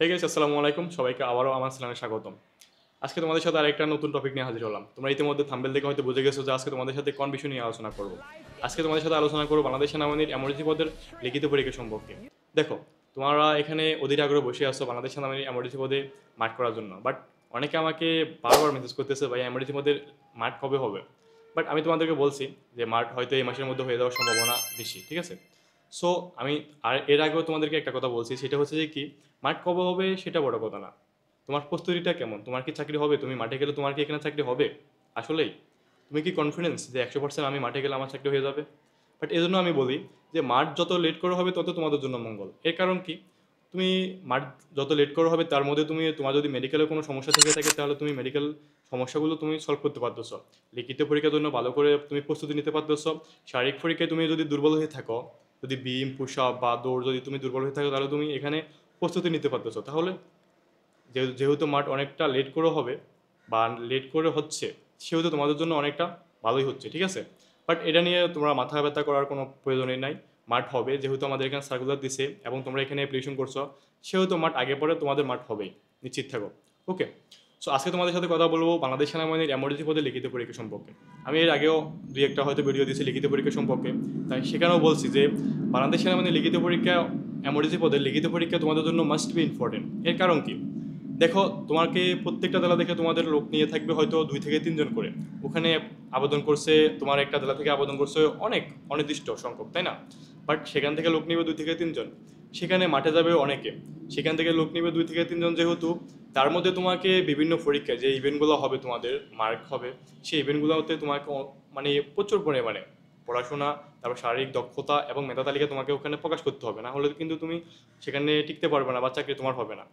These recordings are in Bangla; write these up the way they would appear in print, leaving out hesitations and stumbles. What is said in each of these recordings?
ঠিক আছে, আসসালামু আলাইকুম সবাইকে আবারও আমার চ্যানেলে স্বাগতম। আজকে তোমাদের সাথে আরেকটা নতুন টপিক নিয়ে হাজির হলাম। তোমরা ইতিমধ্যে থাম্বনেল দেখে হয়তো বুঝে গেছো যে আজকে তোমাদের সাথে কোন বিষয় নিয়ে আলোচনা করব। আজকে তোমাদের সাথে আলোচনা করব বাংলাদেশ সেনাবাহিনীর এমআরজি পদের লিখিত পরীক্ষা সম্পর্কে। দেখো, তোমরা এখানে অধীর আগ্রহে বসে আছো বাংলাদেশ সেনাবাহিনীর এমআরজি পদে মাঠ করার জন্য, বাট অনেকে আমাকে বারবার মেসেজ করতেছে ভাই এমআরজি পদের মাঠ কবে হবে। বাট আমি তোমাদেরকে বলছি যে মাঠ হয়তো এই মাসের মধ্যে হয়ে যাওয়ার সম্ভাবনা বেশি, ঠিক আছে। সো আমি আর এর আগেও তোমাদেরকে একটা কথা বলছি, সেটা হচ্ছে যে কি মাঠ কবে হবে সেটা বড় কথা না, তোমার প্রস্তুতিটা কেমন, তোমার কি চাকরি হবে, তুমি মাঠে গেলে তোমার কি এখানে চাকরি হবে আসলেই, তুমি কি কনফিডেন্স যে 100% আমি মাঠে গেলে আমার চাকরি হয়ে যাবে। বাট এই জন্য আমি বলি যে মাঠ যত লেট করা হবে তত তোমাদের জন্য মঙ্গল। এর কারণ কি, তুমি মাঠ যত লেট করা হবে তার মধ্যে তুমি তোমার যদি মেডিকেলের কোনো সমস্যা থেকে থাকে তাহলে তুমি মেডিকেল সমস্যাগুলো তুমি সলভ করতে পারতেছো, লিখিত পরীক্ষার জন্য ভালো করে তুমি প্রস্তুতি নিতে পারতেছো। শারীরিক পরীক্ষায় তুমি যদি দুর্বল হয়ে থাকো, যদি বিম পুশ আপ বা দৌড় যদি তুমি দুর্বল হয়ে থাকো তাহলে তুমি এখানে প্রস্তুতি নিতে পারতেছো। তাহলে যেহেতু মাঠ অনেকটা লেট করে হবে বা লেট করে হচ্ছে, সেহেতু তোমাদের জন্য অনেকটা ভালোই হচ্ছে, ঠিক আছে। বাট এটা নিয়ে তোমরা মাথা ব্যথা করার কোনো প্রয়োজনই নাই। মাঠ হবে, যেহেতু আমাদের এখানে সার্কুলার দিছে এবং তোমরা এখানে অ্যাপ্লিকেশন করছো, সেহেতু মাঠ আগে পরে তোমাদের মাঠ হবেই, নিশ্চিত থাকো। ওকে, সো আজকে তোমাদের সাথে কথা বলবো বাংলাদেশ সেনাবাহিনীর এমার্জেন্সি পদে লিখিত পরীক্ষা সম্পর্কে। আমি এর আগেও দুই একটা হয়তো ভিডিও দিয়েছি লিখিত পরীক্ষা সম্পর্কে, তাই সেখানেও বলছি যে বাংলাদেশ সেনাবাহিনীর লিখিত পরীক্ষা, এমার্জেন্সি পদের লিখিত পরীক্ষা তোমাদের জন্য মাস্ট বি ইম্পর্টেন্ট। এর কারণ কি, দেখো তোমাকে প্রত্যেকটা জেলা থেকে তোমাদের লোক নিয়ে থাকবে হয়তো 2 থেকে 3 জন করে। ওখানে আবেদন করছে, তোমার একটা জেলা থেকে আবেদন করছে অনেক অনির্দিষ্ট সংখ্যক, তাই না। বাট সেখান থেকে লোক নিবে 2 থেকে 3 জন, সেখানে মাঠে যাবে অনেকে, সেখান থেকে লোক নিবে 2 থেকে 3 জন, যেহেতু তার মধ্যে তোমাকে বিভিন্ন পরীক্ষা যে ইভেন্টগুলো হবে তোমাদের মার্ক হবে, সেই ইভেন্টগুলোতে তোমাকে মানে প্রচুর পরিমাণে পড়াশোনা, তারপর শারীরিক দক্ষতা এবং মেধা তালিকা তোমাকে ওখানে প্রকাশ করতে হবে, না হলে কিন্তু তুমি সেখানে টিকতে পারবে না বা চাকরি তোমার হবে না।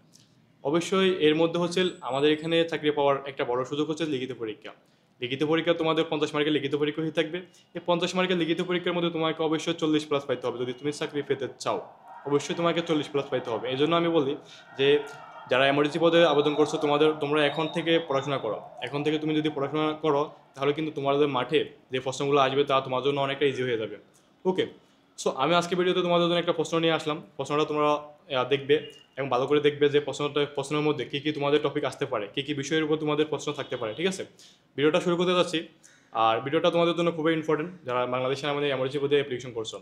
অবশ্যই এর মধ্যে হচ্ছে আমাদের এখানে চাকরি পাওয়ার একটা বড় সুযোগ হচ্ছে লিখিত পরীক্ষা। লিখিত পরীক্ষা তোমাদের 50 মার্কের লিখিত পরীক্ষা হয়ে থাকবে। এই 50 মার্কের লিখিত পরীক্ষার মধ্যে তোমাকে অবশ্যই 40+ পাইতে হবে যদি তুমি চাকরি পেতে চাও। অবশ্যই তোমাকে 40+ পাইতে হবে। এই জন্য আমি বলি যে যারা এমার্জেন্সি পদে আবেদন করছো তোমরা এখন থেকে পড়াশোনা করো। এখন থেকে তুমি যদি পড়াশোনা করো তাহলে কিন্তু তোমাদের মাঠে যে প্রশ্নগুলো আসবে তা তোমার জন্য অনেকটা ইজি হয়ে যাবে। ওকে, সো আমি আজকে ভিডিওতে তোমাদের জন্য একটা প্রশ্ন নিয়ে আসলাম। প্রশ্নটা তোমরা দেখবে এবং ভালো করে দেখবে যে প্রশ্নের মধ্যে কী কী তোমাদের টপিক আসতে পারে, কী কী বিষয়ের উপর তোমাদের প্রশ্ন থাকতে পারে, ঠিক আছে। ভিডিওটা শুরু করতে যাচ্ছি। আর ভিডিওটা তোমাদের জন্য খুবই ইম্পর্টেন্ট যারা বাংলাদেশে আমাদের এমার্জেন্সি পদে অ্যাপ্লিকেশন করছো।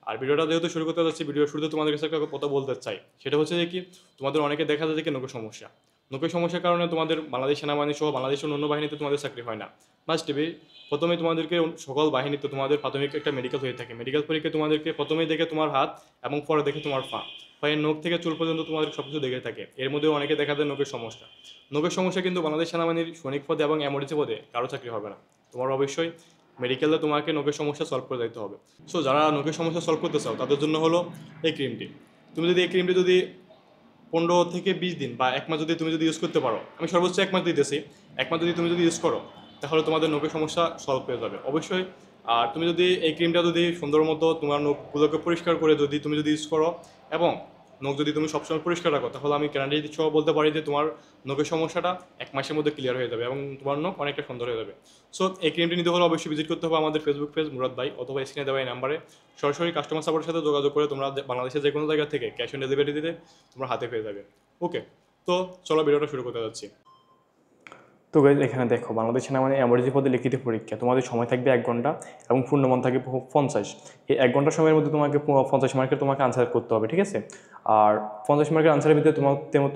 আর ভিডিওটা যেহেতু শুরু করতে যাচ্ছি, ভিডিও শুরুতে তোমাদের কাছে একটা কথা বলতে চাই, সেটা হচ্ছে যে কি তোমাদের অনেকে দেখা যায় যে কি নৌকো সমস্যা, নৌকো সমস্যার কারণে তোমাদের বাংলাদেশ সেনাবাহিনী সহ বাংলাদেশের অন্য বাহিনীতে তোমাদের চাকরি হয় না। মাস্ট বি প্রথমে তোমাদেরকে সকল বাহিনীতে তোমাদের প্রাথমিক একটা মেডিকেল হয়ে থাকে। মেডিকেল পরীক্ষায় তোমাদেরকে প্রথমেই দেখে তোমার হাত এবং পরে দেখে তোমার পা, পায়ের নখ থেকে চুল পর্যন্ত তোমাদের সব কিছু দেখে থাকে। এর মধ্যে অনেকে দেখা যায় নখের সমস্যা। নখের সমস্যা কিন্তু বাংলাদেশ সেনাবাহিনীর সৈনিক পদে এবং এমআরজি পদে কারো চাকরি হবে না। তোমার অবশ্যই মেডিকেলে তোমাকে নখের সমস্যা সলভ করে দিতে হবে। সো যারা নখের সমস্যা সলভ করতে চাও তাদের জন্য হলো এই ক্রিমটি। তুমি যদি এই ক্রিমটি যদি 15 থেকে 20 দিন বা 1 মাস তুমি যদি ইউজ করতে পারো, আমি সর্বোচ্চ 1 মাস দিতেছি, 1 মাস তুমি যদি ইউজ করো তাহলে তোমাদের নখের সমস্যা সলভ হয়ে যাবে অবশ্যই। আর তুমি যদি এই ক্রিমটা যদি সুন্দর মতো তোমার নখগুলোকে পরিষ্কার করে তুমি যদি ইউজ করো এবং নখ যদি তুমি সবসময় পরিষ্কার রাখো, তাহলে আমি গ্যারান্টি সহ বলতে পারি যে তোমার নখের সমস্যাটা 1 মাসের মধ্যে ক্লিয়ার হয়ে যাবে এবং তোমার নখ অনেকটা সুন্দর হয়ে যাবে। সো এই ক্রিমটি নিতে হলে অবশ্যই ভিজিট করতে হবে আমাদের ফেসবুক পেজ মুরাদ ভাই, অথবা স্ক্রিনে দেওয়া এই নাম্বারে সরাসরি কাস্টমার সাপোর্টের সাথে যোগাযোগ করে তোমরা বাংলাদেশের যে কোনো জায়গা থেকে ক্যাশ অন ডেলিভারি দিতে তোমরা হাতে পেয়ে যাবে। ওকে, তো চলো ভিডিওটা শুরু করতে যাচ্ছি। তো গাইজ এখানে দেখো বাংলাদেশ সেনাবাহিনী এমার্জেন্সি পদে লিখিত পরীক্ষা, তোমাদের সময় থাকবে 1 ঘন্টা এবং পূর্ণমান থাকবে 50। এই 1 ঘন্টা সময়ের মধ্যে তোমাকে 50 মার্কের তোমাকে আনসার করতে হবে, ঠিক আছে। আর 50 মার্কের আনসারের ভিতরে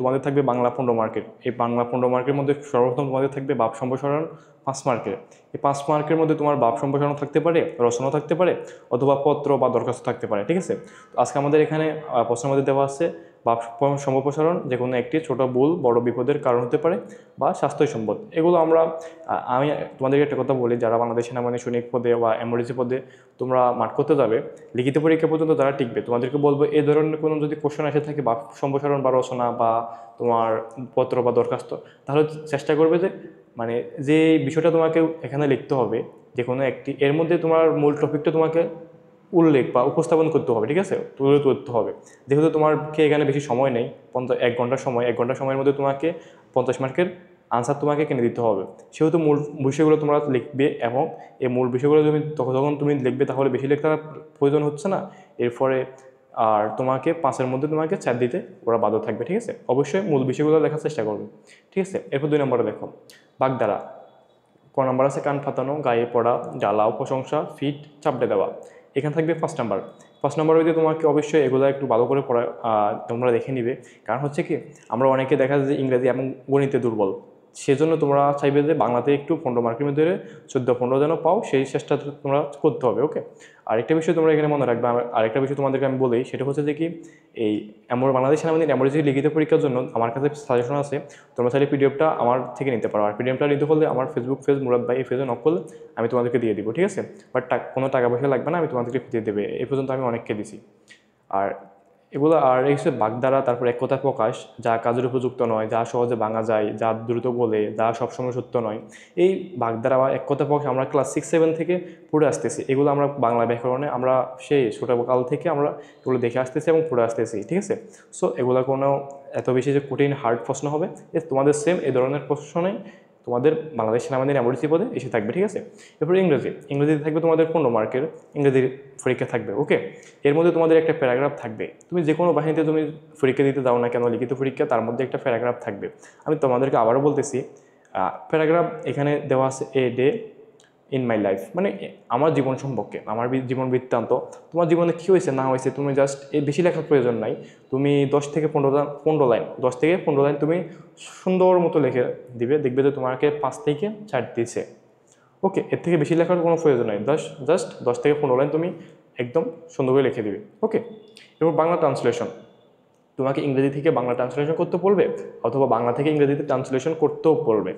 তোমাদের থাকবে বাংলা 15 মার্কের। এই বাংলা 15 মার্কের মধ্যে সর্বপ্রথম তোমাদের থাকবে ভাব সম্প্রসারণ 5 মার্কের। এই 5 মার্কের মধ্যে তোমার ভাব সম্প্রসারণ থাকতে পারে, রচনা থাকতে পারে, অথবা পত্র বা দরখাস্ত থাকতে পারে, ঠিক আছে। তো আজকে আমাদের এখানে প্রশ্নের মধ্যে দেওয়া আছে ভাব সম্প্রসারণ যে কোনো একটি ছোট ভুল বড় বিপদের কারণ হতে পারে বা স্বাস্থ্য সম্পদ। এগুলো আমি তোমাদেরকে একটা কথা বলি, যারা বাংলাদেশ সেনাবাহিনী সৈনিক পদে বা এমআরজি পদে তোমরা মাঠ করতে যাবে, লিখিত পরীক্ষা পর্যন্ত যারা টিকবে তোমাদেরকে বলবো এই ধরনের কোনো যদি কোশ্চেন এসে থাকে বা সম্প্রসারণ বা রচনা বা তোমার পত্র বা দরখাস্ত, তাহলে চেষ্টা করবে যে মানে যে বিষয়টা তোমাকে এখানে লিখতে হবে যে কোনো একটি, এর মধ্যে তোমার মূল টপিকটা তোমাকে উল্লেখ বা উপস্থাপন করতে হবে, ঠিক আছে, তুলে ধরতে হবে। যেহেতু তোমাকে এখানে বেশি সময় নেই, 1 ঘন্টা সময়, 1 ঘন্টা সময়ের মধ্যে তোমাকে 50 মার্কের আনসার তোমাকে কিনে দিতে হবে। সেহেতু মূল বিষয়গুলো তোমরা লিখবে এবং এই মূল বিষয়গুলো তুমি যখন তুমি লিখবে তাহলে বেশি লেখার প্রয়োজন হচ্ছে না। এরপরে আর তোমাকে 5-এর মধ্যে তোমাকে 4 দিতে ওরা বাধ্য থাকবে, ঠিক আছে। অবশ্যই মূল বিষয়গুলো লেখার চেষ্টা করবে, ঠিক আছে। এরপর 2 নম্বরে দেখো বাগধারা। ক নাম্বার আছে কান ফাতানো, গায়ে পড়া, জ্বালাও, প্রশংসা, ফিট, চাপড়ে দেওয়া। এখানে থাকবে 1 নাম্বার। 1 নাম্বার হইতে তোমাকে অবশ্যই এগুলো একটু ভালো করে পড়া তোমরা দেখে নিবে। কারণ হচ্ছে কি আমরা অনেকে দেখা যায় যে ইংরেজি এবং গণিতে দুর্বল, সেজন্য তোমরা চাইবে যে বাংলাতে একটু 15 মার্কের মধ্যে 14-15 যেন পাও, সেই চেষ্টা তোমরা করতে হবে, ওকে। আরেকটা বিষয় তোমরা এখানে মনে রাখবে, আরেকটা বিষয় তোমাদেরকে আমি বলি, সেটা হচ্ছে যে কি এই বাংলাদেশ সেনাবাহিনীর এমার্জেন্সি লিখিত পরীক্ষার জন্য আমার কাছে সাজেশন আছে। তোমরা চাইলে পিডিএফটা আমার থেকে নিতে পারো। আর পিডিএফটা নিতে হলে আমার ফেসবুক পেজ মুরাদ ভাই এই পেজে নক করলে আমি তোমাদেরকে দিয়ে দিব, ঠিক আছে। বাট কোনো টাকা পয়সা লাগবে না, আমি তোমাদেরকে দিয়ে দেবে। এই পর্যন্ত আমি অনেককে দিছি। আর এগুলো আর এই হচ্ছে বাগধারা, তারপর এক কথা প্রকাশ, যা কাজের উপযুক্ত নয়, যা সহজে ভাঙা যায়, যা দ্রুত বলে, যা সবসময় সত্য নয়। এই বাগধারা বা এক কথা প্রকাশ আমরা ক্লাস 6-7 থেকে পড়ে আসতেছি। এগুলো আমরা বাংলা ব্যাকরণে আমরা সেই ছোটকাল থেকে আমরা এগুলো দেখে আসতেছি এবং পড়ে আসতেছি, ঠিক আছে। সো এগুলো কোনো এত বেশি যে কঠিন হার্ড প্রশ্ন হবে তোমাদের সেম এই ধরনের প্রশ্নই তোমাদের বাংলাদেশ সেনাবাহিনীর এমার্জেন্সি পদে এসে থাকবে, ঠিক আছে। এরপর ইংরেজিতে থাকবে তোমাদের 15 মার্কের ইংরেজি পরীক্ষা থাকবে, ওকে। এর মধ্যে তোমাদের একটা প্যারাগ্রাফ থাকবে। তুমি যে কোনো বাহিনীতে তুমি পরীক্ষা দিতে দাও না কেন, লিখিত পরীক্ষা, তার মধ্যে একটা প্যারাগ্রাফ থাকবে। আমি তোমাদেরকে আবারও বলতেছি, প্যারাগ্রাফ এখানে দেওয়া আছে a day in my life, মানে আমার জীবন সম্পর্কে, আমার জীবন বৃত্তান্ত, তোমার জীবনে কী হয়েছে না হয়েছে, তুমি জাস্ট বেশি লেখার প্রয়োজন নাই। তুমি 10 থেকে 15 লাইন 10 থেকে 15 লাইন তুমি সুন্দর মতো লিখে দিবে, দেখবে যে তোমাকে 5 থেকে 4 দিছে, ওকে। এর থেকে বেশি লেখার কোনো প্রয়োজন নাই, জাস্ট 10 থেকে 15 লাইন তুমি একদম সুন্দর করে লিখে দিবে, ওকে। এবার বাংলা ট্রান্সলেশন, তোমাকে ইংরেজি থেকে বাংলা ট্রান্সলেশন করতে বলবে, অথবা বাংলা থেকে ইংরেজিতে ট্রান্সলেশন করতেও বলবে,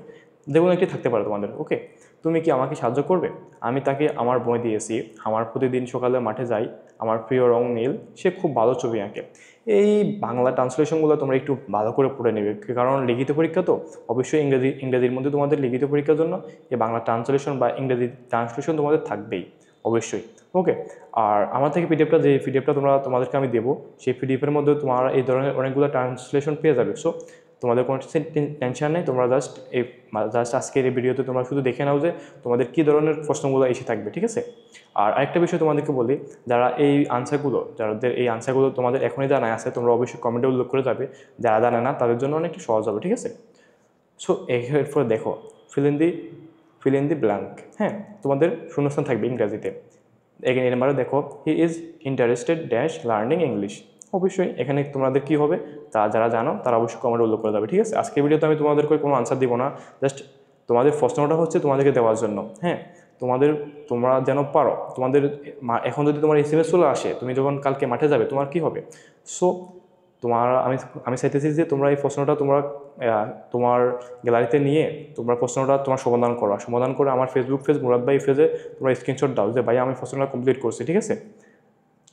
দেখুন একটি থাকতে পারে তোমাদের, ওকে। তুমি কি আমাকে সাহায্য করবে? আমি তাকে আমার বই দিয়েছি, আমার প্রতিদিন সকালে মাঠে যাই, আমার প্রিয় রং নীল, সে খুব ভালো ছবি আঁকে। এই বাংলা ট্রান্সলেশনগুলো তোমরা একটু ভালো করে পড়ে নেবে, কারণ লিখিত পরীক্ষা তো অবশ্যই ইংরেজির মধ্যে তোমাদের লিখিত পরীক্ষার জন্য এই বাংলা ট্রান্সলেশন বা ইংরেজি ট্রান্সলেশন তোমাদের থাকবেই অবশ্যই, ওকে। আর আমার থেকে পিডিএফটা তোমাদেরকে আমি দেবো, সেই পিডিএফের মধ্যে তোমার এই ধরনের অনেকগুলো ট্রান্সলেশন পেয়ে যাবে। সো তোমাদের কোনো টেনশন নেই, তোমরা জাস্ট আজকের এই ভিডিওতে তোমরা শুধু দেখে নাও যে তোমাদের কী ধরনের প্রশ্নগুলো এসে থাকবে, ঠিক আছে। আর আরেকটা বিষয় তোমাদেরকে বলি, যারা যাদের এই আনসারগুলো তোমাদের এখনই জানা আছে, তোমরা অবশ্যই কমেন্টে উল্লেখ করে যাবে। যারা জানে না তাদের জন্য অনেকটা সহজ হবে, ঠিক আছে। সো এরপর দেখো ফিল ইন দি ব্ল্যাঙ্ক, হ্যাঁ, তোমাদের শূন্যস্থান থাকবে ইংরেজিতে। এখানে নাম্বারে দেখো he is interested dash learning English. অবশ্যই এখানে তোমাদের কী হবে তা যারা জানো তারা অবশ্যই কমেন্টে উল্লেখ করে যাবে, ঠিক আছে। আজকের ভিডিওতে আমি তোমাদেরকে কোনো আনসার দিব না, জাস্ট তোমাদের প্রশ্নটা হচ্ছে তোমাদেরকে দেওয়ার জন্য, হ্যাঁ। তোমরা যেন পারো, এখন যদি তোমার SMS চলে আসে, তুমি যখন কালকে মাঠে যাবে তোমার কি হবে। সো আমি চাইতেছি যে তোমরা এই প্রশ্নটা তোমার গ্যালারিতে নিয়ে তোমরা প্রশ্নটা তোমার সমাধান করে আমার ফেসবুক পেজ মুরাদ ভাই পেজে তোমরা স্ক্রিনশট দাও যে ভাই আমি প্রশ্নটা কমপ্লিট করছি, ঠিক আছে।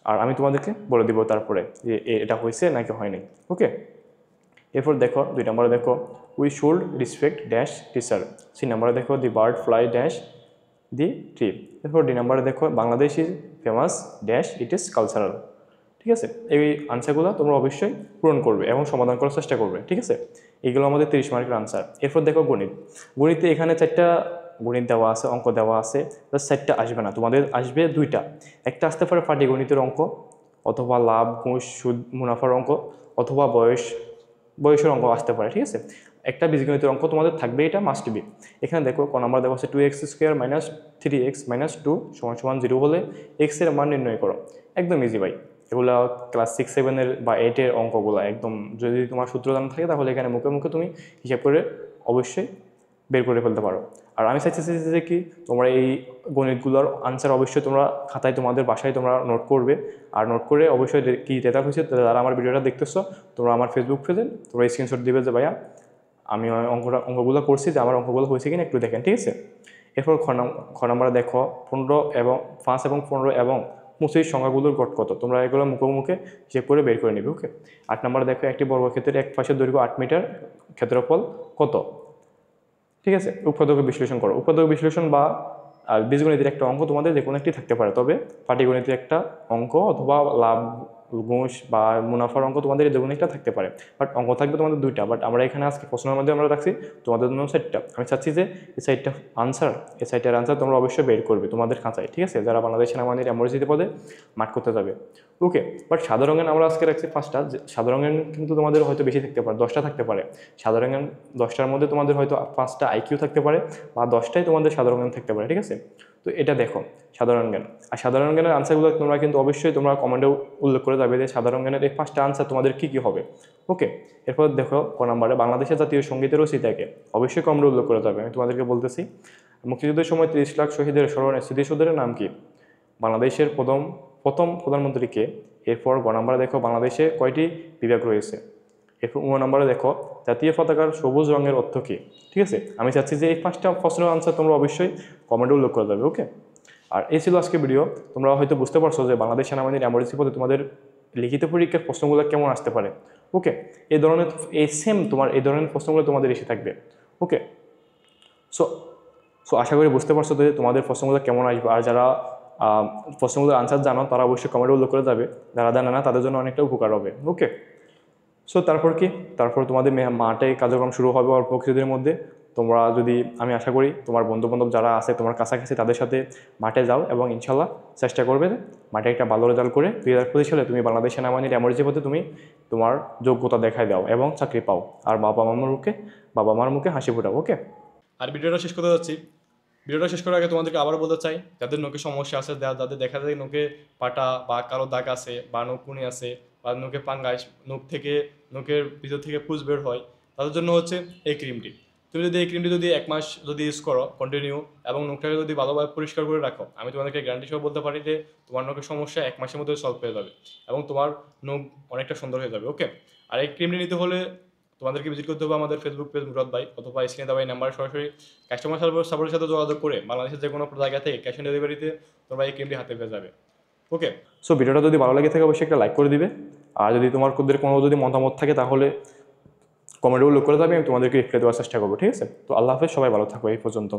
আর আমি তোমাদেরকে বলে দিব তারপরে যে এটা হয়েছে নাকি হয়নি, ওকে। এরপর দেখো 2 নম্বরে দেখো we should respect dash teacher. 3 নম্বরে দেখো the bird fly dash the tree. এরপর ডি নম্বরে দেখো Bangladesh is famous dash it is cultural, ঠিক আছে। এই আনসারগুলো তোমরা অবশ্যই পূরণ করবে এবং সমাধান করার চেষ্টা করবে, ঠিক আছে। এইগুলো আমাদের 30 মার্কের আনসার। এরপর দেখো গণিতে এখানে 4টা গণিত দেওয়া আছে, অঙ্ক দেওয়া আছে, 4টা আসবে না, তোমাদের আসবে 2টা। একটা আসতে পারে পাটিগণিতের অঙ্ক, অথবা লাভ ঘুষ সুদ মুনাফার অঙ্ক, অথবা বয়সের অঙ্ক আসতে পারে, ঠিক আছে। একটা বীজগণিতের অঙ্ক তোমাদের থাকবে, এটা মাস্ট বি। এখানে দেখো ক নাম্বার দেওয়া আছে 2x² - 3x - 2 = 0 হলে x এর মান নির্ণয় করো। একদম ইজি ভাই, এগুলো ক্লাস 6-7 বা 8-এর অঙ্কগুলো একদম, যদি তোমার সূত্র জানা থাকে তাহলে এখানে মুখে মুখে তুমি হিসাব করে অবশ্যই বের করে ফেলতে পারো। আর আমি চাইতেছি যে কি তোমরা এই গণিতগুলোর আনসার অবশ্যই তোমরা খাতায় তোমাদের বাসায় তোমরা নোট করবে। আর নোট করে অবশ্যই কি ডেটা হয়েছে যারা আমার ভিডিওটা দেখতেছো তোমরা আমার ফেসবুক পেজে তোমরা স্ক্রিনশট দিবে যে ভাইয়া আমি অঙ্কগুলো করছি, যে আমার অঙ্কগুলো হয়েছে কিনা একটু দেখেন, ঠিক আছে। এরপর খ নম্বরে দেখো 5 এবং 15 এবং 25 সংখ্যাগুলোর গড় কত, তোমরা এগুলো মুখে হিসেব করে বের করে নেবে, ওকে। 8 নম্বরে দেখো একটি বর্গক্ষেত্রের এক পাশের দৈর্ঘ্য 8 মিটার, ক্ষেত্রফল কত, ঠিক আছে। উৎপাদক বিশ্লেষণ করো। উৎপাদক বিশ্লেষণ বা বীজগণিতের একটা অঙ্ক তোমাদের যে কোনো একটি থাকতে পারে, তবে পাটিগণিতের একটা অঙ্ক অথবা লাভ ঘুষ বা মুনাফার অঙ্ক তোমাদের এই দুগুণ একটা থাকতে পারে, বাট অঙ্ক থাকবে তোমাদের দুইটা। বাট আমরা এখানে আজকে প্রশ্নের মধ্যে আমরা রাখছি তোমাদের জন্য সাইডটা। আমি চাচ্ছি যে এই সাইডটা আনসার, এই সাইডটার আনসার তোমরা অবশ্যই বের করবে তোমাদের খাঁচায়, ঠিক আছে, যারা বাংলাদেশ সেনাবাহিনীর এমার্জেন্সি পদে মাঠ করতে যাবে। ওকে, বাট সাধারণ জ্ঞান আমরা আজকে রাখছি 5টা। সাধারণ জ্ঞান কিন্তু তোমাদের হয়তো বেশি থাকতে পারে, 10টা থাকতে পারে। সাধারণ জ্ঞান 10টার মধ্যে তোমাদের হয়তো 5টা আইকিউ থাকতে পারে বা 10টাই তোমাদের সাধারণ জ্ঞান থাকতে পারে, ঠিক আছে। তো এটা দেখো সাধারণ জ্ঞান, আর সাধারণ জ্ঞানের আনসারগুলো তোমরা কিন্তু অবশ্যই তোমরা কমেন্টে উল্লেখ করে যাবে যে সাধারণ জ্ঞানের এই 5টা আনসার তোমাদের কী কী হবে। ওকে, এরপর দেখো ক নম্বরে বাংলাদেশের জাতীয় সঙ্গীতের রচয়িতাকে অবশ্যই কমেন্টে উল্লেখ করে যাবে। আমি তোমাদেরকে বলতেছি, মুক্তিযুদ্ধের সময় 30 লাখ শহীদের স্মরণে স্মৃতিসৌধের নাম কি? বাংলাদেশের প্রথম প্রধানমন্ত্রী কে? এরপর গ নম্বরে দেখো বাংলাদেশে কয়টি বিভাগ রয়েছে? এরপর নম্বরে দেখো জাতীয় পতাকার সবুজ রঙের অর্থ কী? ঠিক আছে, আমি চাচ্ছি যে এই 5টা প্রশ্নের আনসার তোমরা অবশ্যই কমেন্টে উল্লেখ করে যাবে। ওকে, আর এই ছিল আজকে ভিডিও। তোমরা হয়তো বুঝতে পারছো যে বাংলাদেশ সেনাবাহিনীর এমার্জেন্সি পদে তোমাদের লিখিত পরীক্ষার প্রশ্নগুলো কেমন আসতে পারে। ওকে, এই ধরনের তোমার এই ধরনের প্রশ্নগুলো তোমাদের এসে থাকবে। ওকে, সো আশা করি বুঝতে পারছো যে তোমাদের প্রশ্নগুলো কেমন আসবে। আর যারা প্রশ্নগুলোর আনসার জানো তারা অবশ্যই কমেন্টে উল্লেখ করে যাবে, যারা জানে না তাদের জন্য অনেকটা উপকার হবে। ওকে, সো তারপর তোমাদের মাঠে কার্যক্রম শুরু হবে অল্প কিছুদিনের মধ্যে। তোমরা যদি, আমি আশা করি তোমার বন্ধুবান্ধব যারা আছে তোমার কাছাকাছি তাদের সাথে মাঠে যাও এবং ইনশাল্লাহ চেষ্টা করবে মাঠে একটা ভালো রেজাল্ট করে 2025 সালে তুমি বাংলাদেশ সেনাবাহিনীর এমার্জেন্সি পদে তুমি তোমার যোগ্যতা দেখায় দাও এবং চাকরি পাও, আর বাবা মার মুখে হাসি ফোটাও। ওকে, আর ভিডিওটা শেষ করতে যাচ্ছি। ভিডিওটা শেষ করার আগে তোমাদেরকে আবারও বলতে চাই, যাদের নোকে সমস্যা আছে, যাদের দেখা যায় নোকে পাটা বা কালো দাগ আছে বা নখকুনি আছে বা নোকে পাঙ্গাস, নোকের ভিতর থেকে পুজ বের হয়, তাদের জন্য হচ্ছে এই ক্রিমটি। তুমি যদি এই ক্রিমটি যদি 1 মাস যদি ইউজ করো কন্টিনিউ এবং নোকটাকে যদি ভালোভাবে পরিষ্কার করে রাখো, আমি তোমাদেরকে গ্যারান্টি সহ বলতে পারি যে তোমার নোকের সমস্যা 1 মাসের মধ্যে সলভ হয়ে যাবে এবং তোমার নোক অনেকটা সুন্দর হয়ে যাবে। ওকে, আর এই ক্রিমটি নিতে হলে তোমাদেরকে ভিজিট করতে হবে আমাদের ফেসবুক পেজ মুরাদ ভাই, অথবা স্ক্রিনে দেওয়া এই নাম্বারে সরাসরি কাস্টমার সাপোর্টের সাথে যোগাযোগ করে বাংলাদেশের যে কোনো জায়গা থেকে ক্যাশ অন ডেলিভারিতে তোমরা এই ক্রিমটি হাতে পেয়ে যাবে। ওকে, সো ভিডিওটা যদি ভালো লাগে থাকে অবশ্যই একটা লাইক করে দিবে, আর যদি তোমার কোনো যদি মতামত থাকে তাহলে কমেন্টে উল্লেখ করে যাবে, আমি তোমাদেরকে রিপ্লাই দেওয়ার চেষ্টা করবো। ঠিক আছে, তো আল্লাহ হাফেজ, সবাই ভালো থাকো এই পর্যন্ত।